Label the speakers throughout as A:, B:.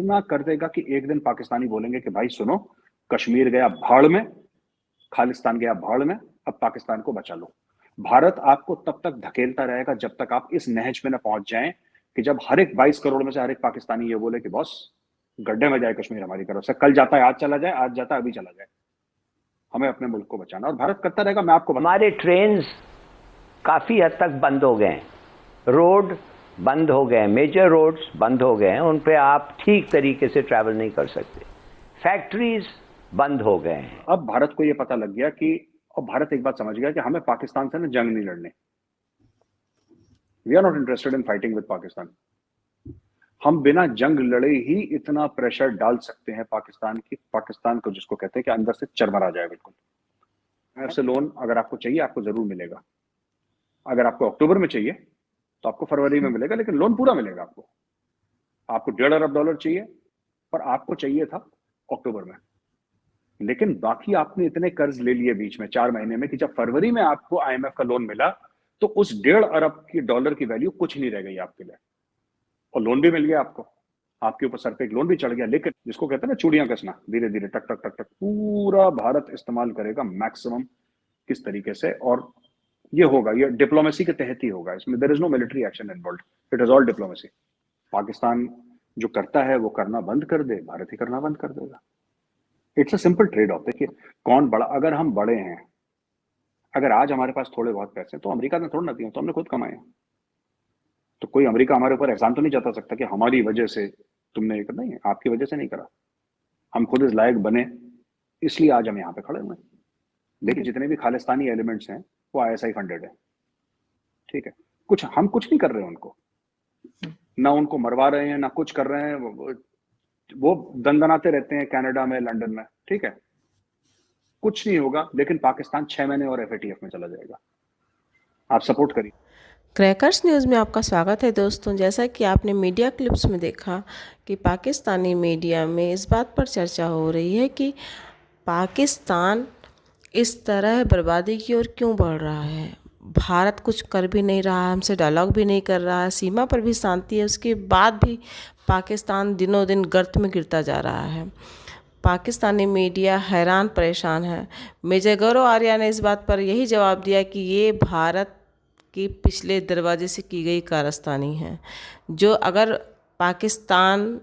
A: इतना कर देगा कि एक दिन पाकिस्तानी बोलेंगे कि भाई सुनो, कश्मीर गया भाड़ में, खालिस्तान गया भाड़ में, अब पाकिस्तान को बचा लो। भारत आपको तब तक धकेलता रहेगा जब तक आप इस नहज में न पहुंच जाएं कि जब हर एक 22 करोड़ में से हर एक पाकिस्तानी ये बोले कि बॉस गड्ढे में जाए कश्मीर हमारी तरफ से, कल जाता है आज चला जाए, आज जाता है अभी चला जाए, हमें अपने मुल्क को बचाना। और भारत करता रहेगा। मैं आपको
B: हमारे ट्रेन काफी हद तक बंद हो गए, रोड बंद हो गए, मेजर रोड्स बंद हो गए, उन पे आप ठीक तरीके से ट्रैवल नहीं कर सकते, फैक्ट्रीज बंद हो गए हैं।
A: अब भारत को यह पता लग गया कि, और भारत एक बात समझ गया कि हमें पाकिस्तान से ना जंग नहीं लड़ने। We are not interested in fighting with Pakistan. हम बिना जंग लड़े ही इतना प्रेशर डाल सकते हैं पाकिस्तान को, जिसको कहते हैं कि अंदर से चरमरा जाए बिल्कुल। ऐसे लोन अगर आपको चाहिए आपको जरूर मिलेगा। अगर आपको अक्टूबर में चाहिए तो आपको फरवरी में मिलेगा, लेकिन लोन पूरा मिलेगा आपको। आपको $1.5 अरब चाहिए, पर आपको चाहिए था अक्टूबर में। लेकिन बाकी आपने इतने कर्ज ले लिए बीच में 4 महीने में कि जब फरवरी में आपको IMF का लोन मिला तो उस $1.5 अरब की वैल्यू कुछ नहीं रह गई आपके लिए, और लोन भी मिल गया आपको, आपके ऊपर सर पे एक लोन भी चढ़ गया। लेकिन जिसको कहते हैं ना चूड़ियां कसना, धीरे धीरे टक टक टक टक पूरा भारत इस्तेमाल करेगा मैक्सिमम किस तरीके से। और ये होगा, ये डिप्लोमेसी के तहत ही होगा, इसमें there is no military action involved, it is all diplomacy. Pakistan जो करता है वो करना बंद कर दे, भारत ही करना बंद कर देगा। It's a simple trade off. देखिए कौन बड़ा, अगर हम बड़े हैं, अगर आज हमारे पास थोड़े बहुत पैसे तो अमेरिका ने थोड़ा ना दिए, तो हमने खुद कमाए। तो कोई अमेरिका हमारे ऊपर एहसान तो नहीं जता सकता कि हमारी वजह से तुमने ये करना, नहीं है आपकी वजह से नहीं करा, हम खुद इस लायक बने इसलिए आज हम यहाँ पे खड़े हुए हैं। लेकिन जितने भी खालिस्तानी एलिमेंट्स हैं वो ISI फंडेड है, ठीक है। हम कुछ नहीं कर रहे हैं उनको, ना उनको मरवा रहे हैं, ना कुछ कर रहे हैं। वो दंदनाते रहते हैं कनाडा में, लंदन में, ठीक है, कुछ नहीं होगा। लेकिन पाकिस्तान 6 महीने और FATF में चला जाएगा। आप सपोर्ट करिए।
C: क्रैकर्स न्यूज़ में आपका स्वागत है दोस्तों। जैसा कि आपने मीडिया क्लिप्स में देखा कि पाकिस्तानी मीडिया में इस बात पर चर्चा हो रही है कि पाकिस्तान इस तरह बर्बादी की ओर क्यों बढ़ रहा है। भारत कुछ कर भी नहीं रहा है, हमसे डायलॉग भी नहीं कर रहा है, सीमा पर भी शांति है, उसके बाद भी पाकिस्तान दिनों दिन गर्त में गिरता जा रहा है। पाकिस्तानी मीडिया हैरान परेशान है। मेजर गौरव आर्या ने इस बात पर यही जवाब दिया कि ये भारत की पिछले दरवाजे से की गई कारस्तानी है। जो अगर पाकिस्तान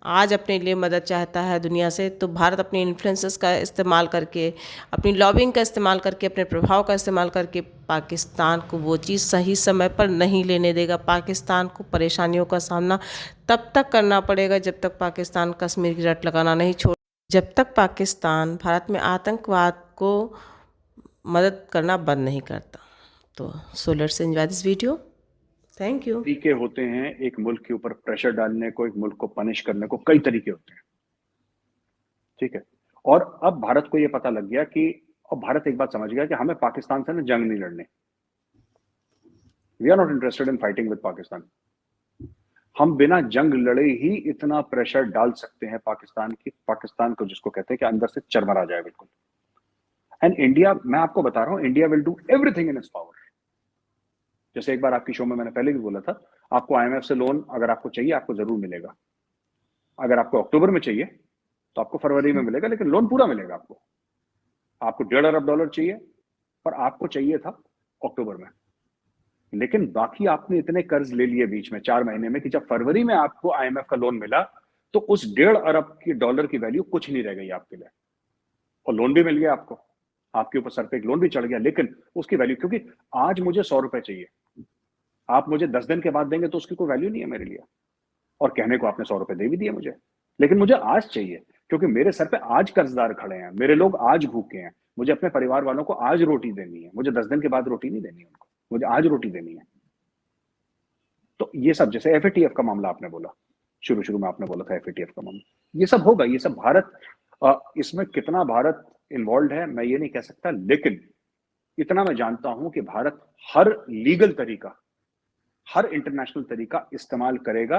C: आज अपने लिए मदद चाहता है दुनिया से, तो भारत अपने इन्फ्लुएंसेस का इस्तेमाल करके, अपनी लॉबिंग का इस्तेमाल करके, अपने प्रभाव का इस्तेमाल करके पाकिस्तान को वो चीज़ सही समय पर नहीं लेने देगा। पाकिस्तान को परेशानियों का सामना तब तक करना पड़ेगा जब तक पाकिस्तान कश्मीर की रट लगाना नहीं छोड़, जब तक पाकिस्तान भारत में आतंकवाद को मदद करना बंद नहीं करता। तो so let's enjoy this video. Thank you.
A: तरीके होते हैं एक मुल्क के ऊपर प्रेशर डालने को, एक मुल्क को पनिश करने को, कई तरीके होते हैं, ठीक है। और अब भारत को यह पता लग गया कि, और भारत एक बात समझ गया कि हमें पाकिस्तान से ना जंग नहीं लड़ने। We are not interested in fighting with Pakistan. हम बिना जंग लड़े ही इतना प्रेशर डाल सकते हैं पाकिस्तान को, जिसको कहते हैं कि अंदर से चरमरा जाए बिल्कुल। एंड इंडिया, मैं आपको बता रहा हूं, India will do everything in its power. जैसे एक बार आपकी शो में मैंने पहले भी बोला था, आपको IMF से लोन अगर आपको चाहिए आपको जरूर मिलेगा। अगर आपको अक्टूबर में चाहिए तो आपको फरवरी में मिलेगा, लेकिन लोन पूरा मिलेगा आपको। आपको $1.5 अरब चाहिए, पर आपको चाहिए था अक्टूबर में। लेकिन बाकी आपने इतने कर्ज ले लिए बीच में 4 महीने में कि जब फरवरी में आपको IMF का लोन मिला तो उस $1.5 अरब की वैल्यू कुछ नहीं रह गई आपके लिए, और लोन भी मिल गया आपको, आपके ऊपर सर पे एक लोन भी चढ़ गया। लेकिन उसकी वैल्यू, क्योंकि आज मुझे 100 रुपए चाहिए, आप मुझे 10 दिन के बाद देंगे तो उसकी कोई वैल्यू नहीं है मेरे लिए। और कहने को आपने 100 रुपए दे भी दिए मुझे, लेकिन मुझे आज चाहिए, क्योंकि मेरे सर पे आज कर्जदार खड़े हैं, मेरे लोग आज भूखे हैं, मुझे अपने परिवार वालों को आज रोटी देनी है। मुझे 10 दिन के बाद रोटी नहीं देनी है उनको, मुझे आज रोटी देनी है। तो ये सब, जैसे FATF का मामला आपने बोला, शुरू में आपने बोला था FATF का मामला, ये सब होगा। ये सब भारत, इसमें कितना भारत इन्वॉल्व है मैं ये नहीं कह सकता, लेकिन इतना मैं जानता हूं कि भारत हर लीगल तरीका, हर इंटरनेशनल तरीका इस्तेमाल करेगा,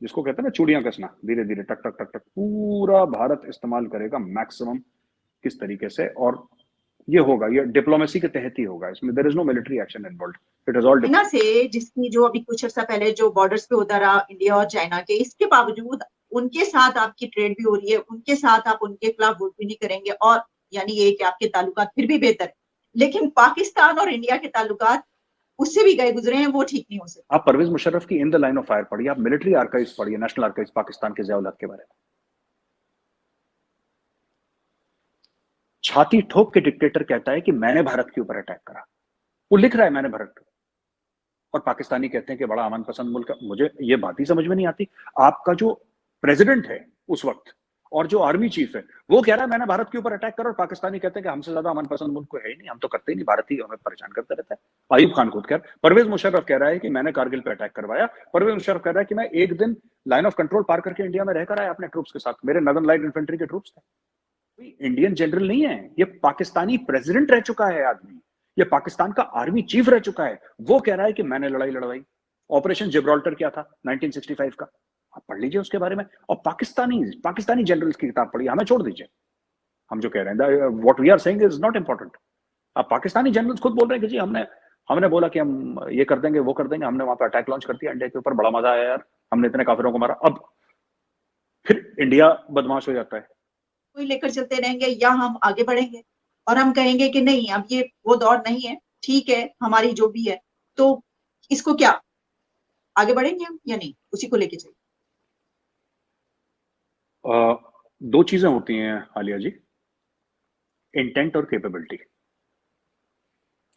A: जिसको कहते हैं ना चूड़ियां कसना, धीरे धीरे टक टक टक टक पूरा भारत इस्तेमाल करेगा मैक्सिमम किस तरीके से। और ये होगा, ये डिप्लोमेसी के तहत ही होगा, इसमें there is no military action involved, it is all
D: China से, जिसकी जो अभी कुछ अर्सा पहले जो बॉर्डर्स पे होता रहा इंडिया और चाइना के, इसके बावजूद उनके साथ आपकी ट्रेड भी हो रही है, उनके साथ आप उनके खिलाफ वोट भी नहीं करेंगे, और यानी ये कि आपके ताल्लुकात फिर भी बेहतर है। लेकिन पाकिस्तान और इंडिया के ताल्लुकात उससे भी गए गुजरे हैं, वो ठीक नहीं हो सकते।
A: आप परवेज मुशर्रफ की in the line of fire पढ़िए, आप मिलिट्री आर्काइव्स पढ़िए, नेशनल आर्काइव्स पाकिस्तान के ज़िया उल हक के बारे में। छाती ठोक के डिक्टेटर कहता है कि मैंने भारत के ऊपर अटैक करा, वो लिख रहा है मैंने भारत, और पाकिस्तानी कहते हैं कि बड़ा अमन पसंद मुल्क। मुझे ये बात ही समझ में नहीं आती। आपका जो प्रेसिडेंट है उस वक्त और जो आर्मी चीफ है वो कह रहा है मैंने भारत के ऊपर अटैक करा, और पाकिस्तानी कहते हैं कि हमसे ज्यादा अमन पसंद मुल्क कोई है ही नहीं, हम तो करते ही नहीं, भारत ही हमें परेशान करता रहता है। आयुब खान खुद कह, परवेज मुशर्रफ कह रहा है कि मैंने कारगिल पे अटैक करवाया, परवेज मुशर्रफ कह रहा है कि मैं एक दिन लाइन ऑफ कंट्रोल पार करके इंडिया में रहकर आया अपने ट्रूप्स के साथ, मेरे नदर्न लाइट इन्फेंट्री के ट्रूप्स थे। कोई इंडियन जनरल नहीं है, ये पाकिस्तानी प्रेसिडेंट रह चुका है आदमी, ये पाकिस्तान का आर्मी चीफ रह चुका है, वो कह रहा है कि मैंने लड़ाई लड़वाई। ऑपरेशन जिब्राल्टर क्या था 1965 का, आप पढ़ लीजिए उसके बारे में, और पाकिस्तानी जनरल्स की किताब पढ़िए, हमें छोड़ दीजिए। हम जो कह रहे हैं what we are saying is not important. अब पाकिस्तानी जनरल्स खुद बोल रहे हैं कि जी हमने बोला कि हम ये कर देंगे वो कर देंगे, हमने वहां पर अटैक लॉन्च कर दिया इंडिया के ऊपर, बड़ा मजा आया यार, हमने इतने काफिरों को मारा। अब फिर इंडिया बदमाश हो जाता है,
D: कोई लेकर चलते रहेंगे, या हम आगे बढ़ेंगे और हम कहेंगे कि नहीं अब ये वो दौर नहीं है, ठीक है हमारी जो भी है, तो इसको क्या आगे बढ़ेंगे हम या नहीं, उसी को लेके चलिए।
A: दो चीजें होती हैं आलिया जी, इंटेंट और कैपेबिलिटी।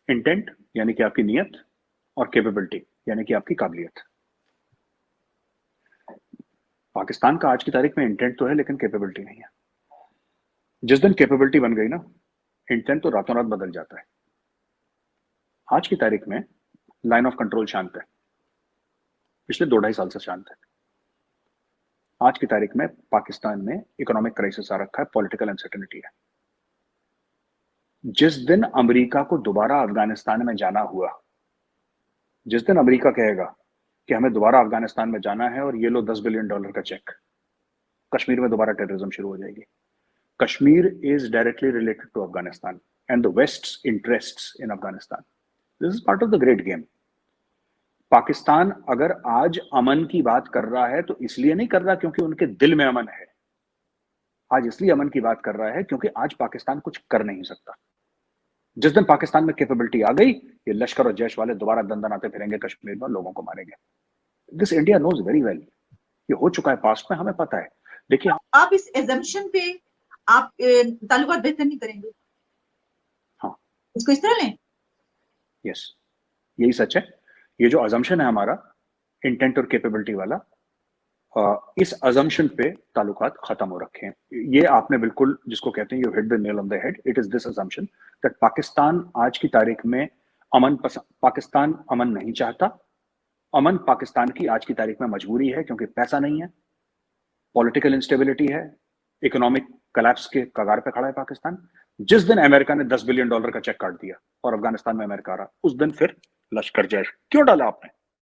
A: इंटेंट यानी कि आपकी नीयत, और कैपेबिलिटी यानी कि आपकी काबिलियत। पाकिस्तान का आज की तारीख में इंटेंट तो है लेकिन कैपेबिलिटी नहीं है। जिस दिन कैपेबिलिटी बन गई ना, इंटेंट तो रातों रात बदल जाता है। आज की तारीख में लाइन ऑफ कंट्रोल शांत है, पिछले 2-2.5 साल से शांत है। आज की तारीख में पाकिस्तान में इकोनॉमिक क्राइसिस आ रखा है, पॉलिटिकल अनसर्टेनिटी है। जिस दिन अमेरिका को दोबारा अफगानिस्तान में जाना हुआ, जिस दिन अमेरिका कहेगा कि हमें दोबारा अफगानिस्तान में जाना है और ये लो $10 बिलियन का चेक, कश्मीर में दोबारा टेररिज्म शुरू हो जाएगी। Kashmir is directly related to Afghanistan and the West's interests in Afghanistan. This is part of the great game. Pakistan अगर आज अमन की बात कर रहा है तो इसलिए नहीं कर रहा क्योंकि उनके दिल में अमन है, आज इसलिए अमन की बात कर रहा है क्योंकि आज पाकिस्तान कुछ कर नहीं सकता। जिस दिन पाकिस्तान में कैपेबिलिटी आ गई, ये लश्कर और जैश वाले दोबारा दंदनाते फिरेंगे कश्मीर में, लोगों को मारेंगे। This India knows very well, ये हो चुका है पास्ट में, हमें पता है। देखिए
D: आप इस एजम्पशन पे आप ताल्लुकात बेहतर नहीं करेंगे,
A: हाँ
D: इसको इस तरह लें।
A: यस, यही सच है। ये जो अजम्पशन है हमारा इंटेंट और कैपेबिलिटी वाला, इस अजम्पशन पे ताल्लुकात खत्म हो रखे हैं। ये आपने बिल्कुल जिसको कहते हैं you hit the nail on the head. It is this assumption that Pakistan आज की तारीख में पाकिस्तान अमन नहीं चाहता। अमन पाकिस्तान की आज की तारीख में मजबूरी है क्योंकि पैसा नहीं है, पॉलिटिकल इंस्टेबिलिटी है, इकोनॉमिक कोलैप्स के कगार पे खड़ा है पाकिस्तान। जिस दिन अमेरिका ने $10 बिलियन का चेक काट दिया और अफगानिस्तान में अमेरिका आ रहा, उस दिन फिर लश्कर जैश क्यों डाला आपने?